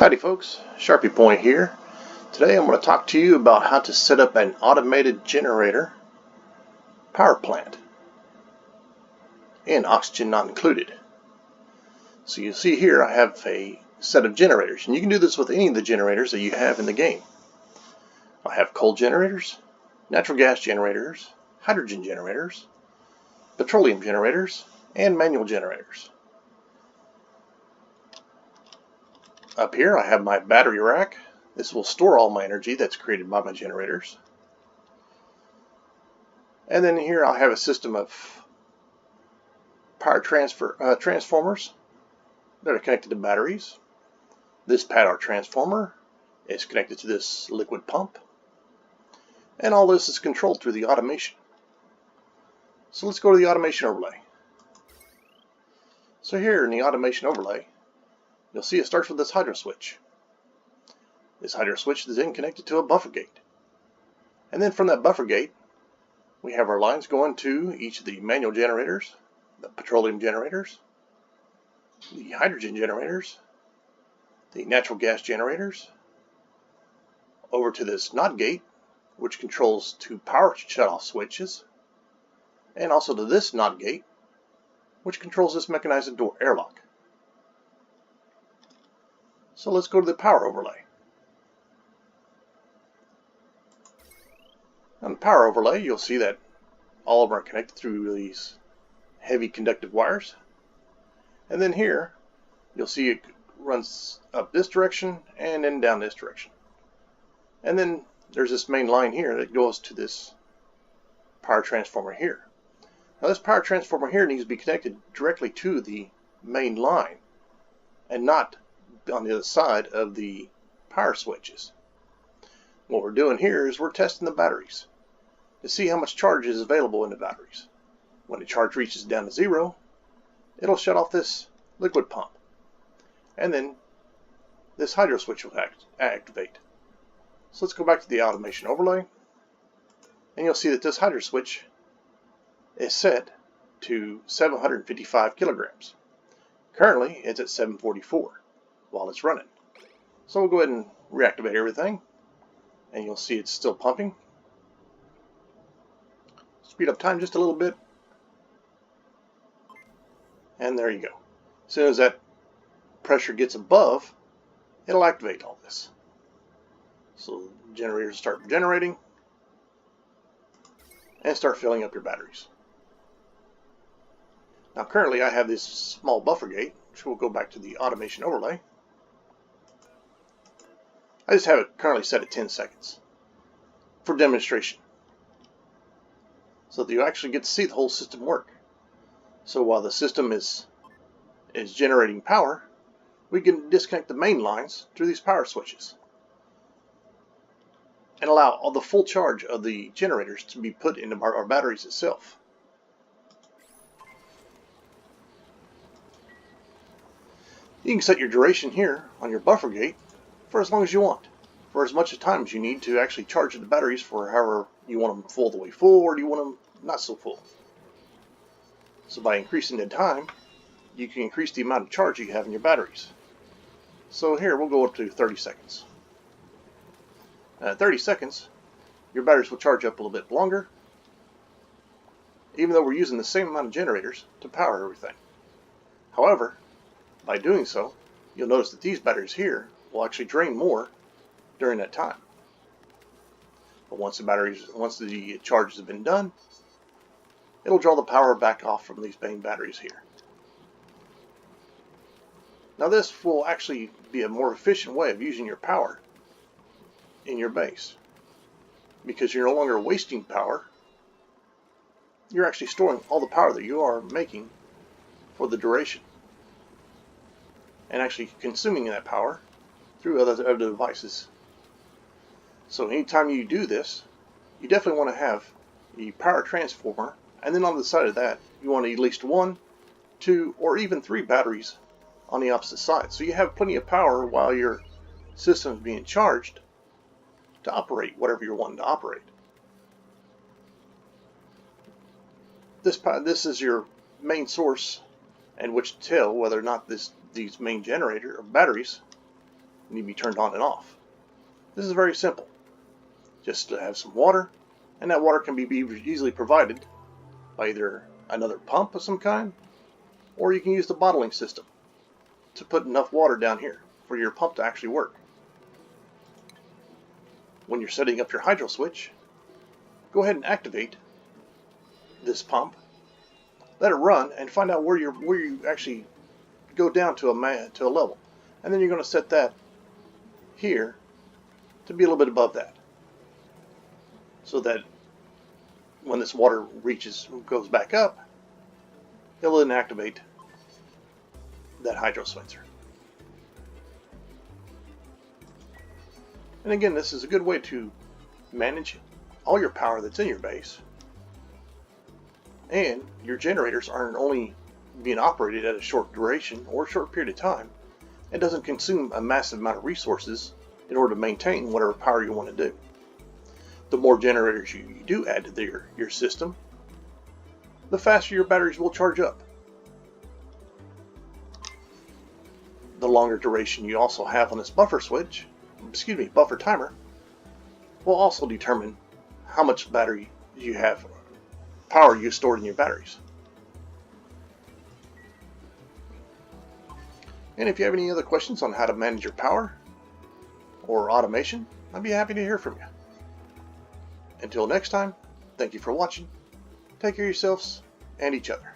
Howdy folks, Sharpie Point here. Today I'm going to talk to you about how to set up an automated generator power plant and oxygen not included. So you see here I have a set of generators, and you can do this with any of the generators that you have in the game. I have coal generators, natural gas generators, hydrogen generators, petroleum generators, and manual generators. Up here I have my battery rack. This will store all my energy that's created by my generators. And then here I have a system of power transformers that are connected to batteries. This power transformer is connected to this liquid pump. And all this is controlled through the automation. So let's go to the automation overlay. So here in the automation overlay, you'll see it starts with this hydro switch. This hydro switch is then connected to a buffer gate. And then from that buffer gate, we have our lines going to each of the manual generators, the petroleum generators, the hydrogen generators, the natural gas generators, over to this NOT gate, which controls two power shutoff switches, and also to this NOT gate, which controls this mechanized door airlock. So let's go to the power overlay. On the power overlay, you'll see that all of them are connected through these heavy conductive wires. And then here, you'll see it runs up this direction and then down this direction. And then there's this main line here that goes to this power transformer here. Now this power transformer here needs to be connected directly to the main line and not on the other side of the power switches. What we're doing here is we're testing the batteries to see how much charge is available in the batteries. When the charge reaches down to 0, it'll shut off this liquid pump, and then this hydro switch will activate. So let's go back to the automation overlay, and you'll see that this hydro switch is set to 755 kilograms. Currently it's at 744 while it's running. So we'll go ahead and reactivate everything, and you'll see it's still pumping. Speed up time just a little bit, and there you go. As soon as that pressure gets above, it'll activate all this. So generators start generating and start filling up your batteries. Now currently I have this small buffer gate, which we'll go back to the automation overlay. I just have it currently set at 10 seconds for demonstration, so that you actually get to see the whole system work. So while the system is generating power, we can disconnect the main lines through these power switches and allow all the full charge of the generators to be put into our batteries itself. You can set your duration here on your buffer gate for as long as you want, for as much time as you need to actually charge the batteries, for however you want them full the way full, or do you want them not so full. So by increasing the time, you can increase the amount of charge you have in your batteries. So here we'll go up to 30 seconds. At 30 seconds, your batteries will charge up a little bit longer, even though we're using the same amount of generators to power everything. However, by doing so, you'll notice that these batteries here will actually drain more during that time. But once the charge has been done, it'll draw the power back off from these main batteries here. Now this will actually be a more efficient way of using your power in your base, because you're no longer wasting power. You're actually storing all the power that you are making for the duration, and actually consuming that power through other devices. So anytime you do this, you definitely want to have the power transformer, and then on the side of that you want at least 1, 2, or even 3 batteries on the opposite side, so you have plenty of power while your system is being charged to operate whatever you're wanting to operate. This is your main source, and which to tell whether or not these main generator or batteries need to be turned on and off. This is very simple. Just to have some water, and that water can be easily provided by either another pump of some kind, or you can use the bottling system to put enough water down here for your pump to actually work. When you're setting up your hydro switch, go ahead and activate this pump, let it run, and find out where you actually go down to a level, and then you're going to set that here to be a little bit above that, so that when this water goes back up, it'll then activate that hydro sensor. And again, this is a good way to manage all your power that's in your base, and your generators aren't only being operated at a short duration or a short period of time. It doesn't consume a massive amount of resources in order to maintain whatever power you want to do. The more generators you do add to your system, the faster your batteries will charge up. The longer duration you also have on this buffer timer, will also determine how much power you stored in your batteries. And if you have any other questions on how to manage your power or automation, I'd be happy to hear from you. Until next time, thank you for watching. Take care of yourselves and each other.